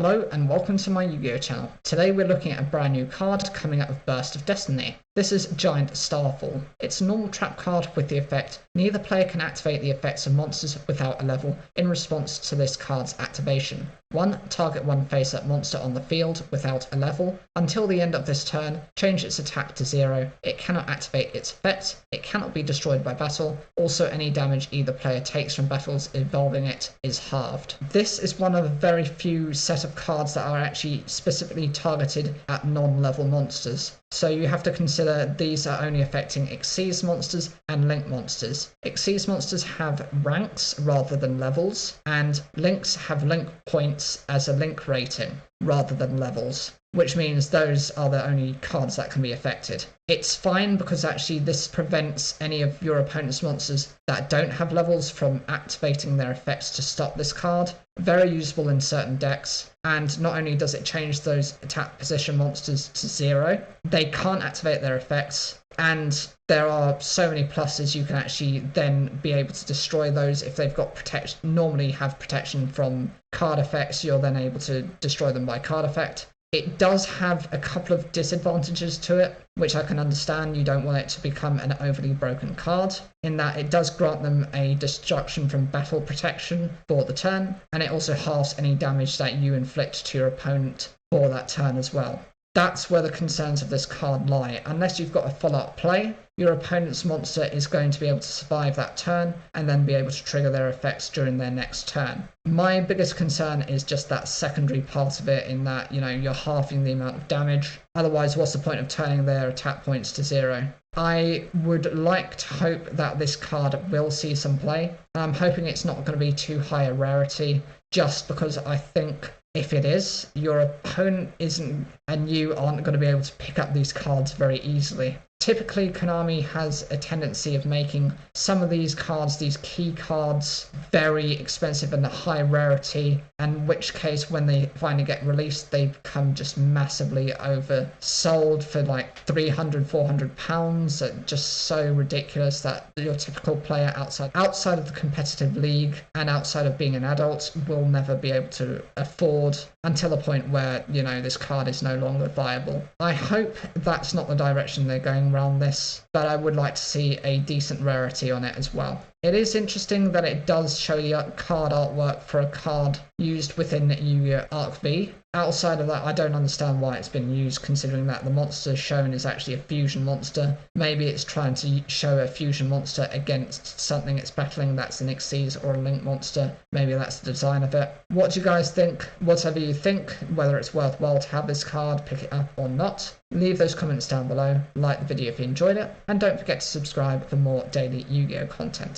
Hello and welcome to my Yu-Gi-Oh channel. Today we're looking at a brand new card coming out of Burst of Destiny. This is Giant Starfall. It's a normal trap card with the effect, neither player can activate the effects of monsters without a level in response to this card's activation. 1. Target one face-up monster on the field without a level. Until the end of this turn, change its attack to 0. It cannot activate its effects. It cannot be destroyed by battle. Also, any damage either player takes from battles involving it is halved. This is one of the very few set of cards that are actually specifically targeted at non-level monsters. So you have to consider these are only affecting Xyz monsters and Link monsters. Xyz monsters have ranks rather than levels, and Links have Link points as a Link rating rather than levels, which means those are the only cards that can be affected. It's fine because actually this prevents any of your opponent's monsters that don't have levels from activating their effects to stop this card. Very useful in certain decks, and not only does it change those attack position monsters to 0, they can't activate their effects, and there are so many pluses. You can actually then be able to destroy those if they've got protection, normally have protection from card effects. You're then able to destroy them by card effect. It does have a couple of disadvantages to it, which I can understand. You don't want it to become an overly broken card, in that it does grant them a destruction from battle protection for the turn, and it also halves any damage that you inflict to your opponent for that turn as well. That's where the concerns of this card lie. Unless you've got a follow-up play, your opponent's monster is going to be able to survive that turn and then be able to trigger their effects during their next turn. My biggest concern is just that secondary part of it, in that, you're halving the amount of damage. Otherwise, what's the point of turning their attack points to 0? I would like to hope that this card will see some play. I'm hoping it's not going to be too high a rarity, just because I think if it is, your opponent isn't, and you aren't going to be able to pick up these cards very easily. Typically, Konami has a tendency of making some of these cards, these key cards, very expensive and a high rarity, in which case when they finally get released, they become just massively oversold for like £300–400, just so ridiculous that your typical player outside of the competitive league and outside of being an adult will never be able to afford, until a point where, this card is no longer viable. I hope that's not the direction they're going around this, but I would like to see a decent rarity on it as well. It is interesting that it does show the card artwork for a card used within Yu-Gi-Oh! Arc V. Outside of that, I don't understand why it's been used, considering that the monster shown is actually a fusion monster. Maybe it's trying to show a fusion monster against something it's battling that's an Xyz or a Link monster. Maybe that's the design of it. What do you guys think? Whatever you think, whether it's worthwhile to have this card, pick it up or not, leave those comments down below, like the video if you enjoyed it, and don't forget to subscribe for more daily Yu-Gi-Oh! Content.